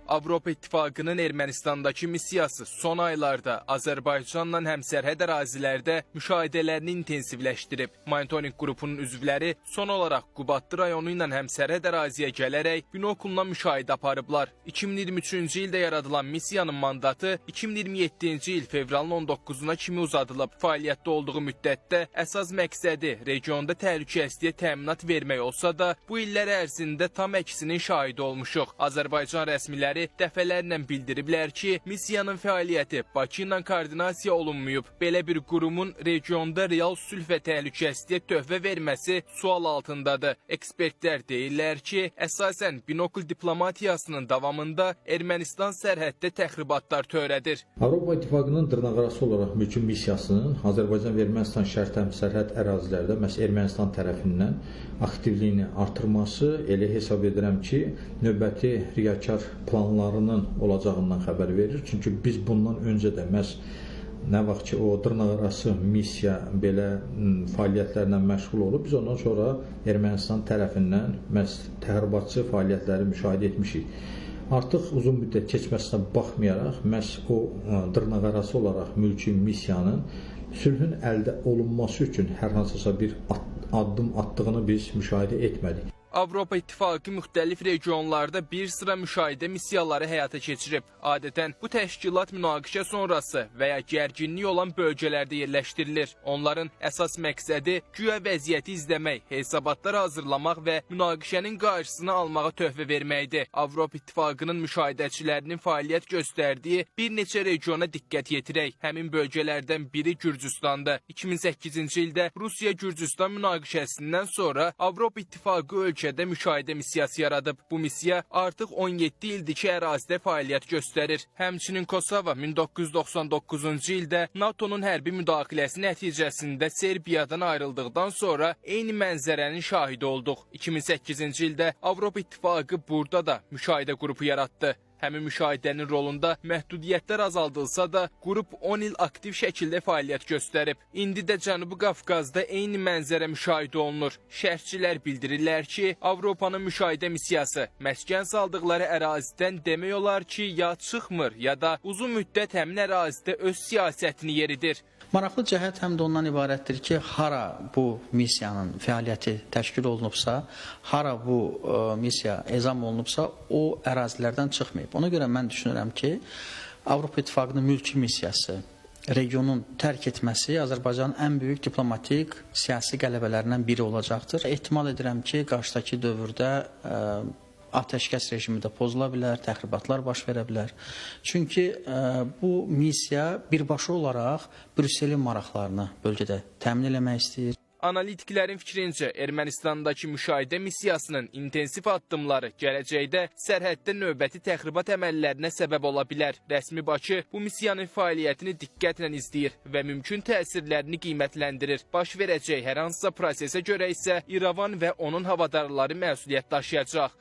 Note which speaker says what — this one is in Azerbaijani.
Speaker 1: Avropa İttifaqının Ermənistandakı missiyası son aylarda Azərbaycanla həmsərhəd ərazilərdə müşahidələrini intensivləşdirib. Monitoring qrupunun üzvləri son olaraq Qubadlı rayonu ilə həmsərhəd əraziyə gələrək binokulla müşahidə aparıblar. 2023-cü ildə yaradılan missiyanın mandatı 2027-ci il fevralın 19-una kimi uzadılıb. Fəaliyyətdə olduğu müddətdə əsas məqsədi regionda təhlükəsizliyə təminat vermək olsa da, bu illər ərzində tam əksinin şahidi olmuşuq. Azərbaycan rəsmiləri dəfələrlə bildiriblər ki, missiyanın fəaliyyəti Bakı ilə koordinasiya olunmayıb. Belə bir qurumun regionda real sülh və təhlükəsizliyə töhfə verməsi sual altındadır. Ekspertlər deyirlər ki, əsasən binokul diplomatiyasının davamında Ermənistan sərhəddə təxribatlar törədir.
Speaker 2: Avropa İttifaqının dırnaqarası olaraq mülki missiyasının Azərbaycan və Ermənistan şərti həmsərhəd ərazilərdə məhz Ermənistan tərəfindən aktivliyini artırması elə hesab edirəm ki, növbəti riyakar planlarının olacağından xəbər verir. Çünki biz bundan öncə də məhz nə vaxt ki o dırnaqarası missiya belə fəaliyyətlərlə məşğul olub, biz ondan sonra Ermənistan tərəfindən məhz təxribatçı fəaliyyətləri müşahidə etmişik. Artıq uzun müddət keçməsinə baxmayaraq, məhz o dırnaqarası olaraq mülki missiyanın sülhün əldə olunması üçün hər hansısa bir addım attığını biz müşahidə etmədik.
Speaker 1: Avropa İttifaqı müxtəlif regionlarda bir sıra müşahidə missiyaları həyata keçirib. Adətən bu təşkilat münaqişə sonrası və ya gərginlik olan bölgələrdə yerləşdirilir. Onların əsas məqsədi güya vəziyyəti izləmək, hesabatlar hazırlamaq və münaqişənin qarşısını almağa töhfə verməkdir. Avropa İttifaqının müşahidəçilərinin fəaliyyət göstərdiyi bir neçə regiona diqqət yetirək. Həmin bölgələrdən biri Gürcüstandır. 2008-ci ildə Rusiya-Gürcüstan münaqişəsindən sonra Avropa İttifaqı ölkədə müşahidə missiyası yaradıb. Bu missiya artıq 17 ildir ki, ərazidə fəaliyyət göstərir. Həmçinin Kosova 1999-cu ildə NATO-nun hərbi müdaxiləsi nəticəsində Serbiyadan ayrıldıqdan sonra eyni mənzərənin şahidi olduq. 2008-ci ildə Avropa İttifaqı burada da müşahidə qrupu yaratdı. Həmin müşahidənin rolunda məhdudiyyətlər azaldılsa da, qrup 10 il aktiv şəkildə fəaliyyət göstərib. İndi də Cənubi Qafqazda eyni mənzərə müşahidə olunur. Şərhçilər bildirirlər ki, Avropanın müşahidə missiyası məskən saldıqları ərazidən demək olar ki, ya çıxmır, ya da uzun müddət həmin ərazidə öz siyasətini yeridir.
Speaker 3: Maraqlı cəhət həm də ondan ibarətdir ki, hara bu missiyanın fəaliyyəti təşkil olunubsa, hara bu missiya ezam olunubsa, o ərazilərdən çıxmayıb. Ona görə mən düşünürəm ki, Avropa İttifaqının mülki missiyası, regionun tərk etməsi Azərbaycanın ən böyük diplomatik, siyasi qələbələrindən biri olacaqdır. Ehtimal edirəm ki, qarşıdakı dövrdə atəşkəs rejimi də pozula bilər, təxribatlar baş verə bilər. Çünki bu missiya birbaşa olaraq Brüsselin maraqlarını bölgədə təmin eləmək istəyir.
Speaker 1: Analitiklərin fikrincə, Ermənistandakı müşahidə missiyasının intensiv addımları gələcəkdə sərhəddə növbəti təxribat əməllərinə səbəb ola bilər. Rəsmi Bakı bu missiyanın fəaliyyətini diqqətlə izləyir və mümkün təsirlərini qiymətləndirir. Baş verəcək hər hansısa prosesə görə isə İrəvan və onun havadarları məsuliyyət daşıyacaq.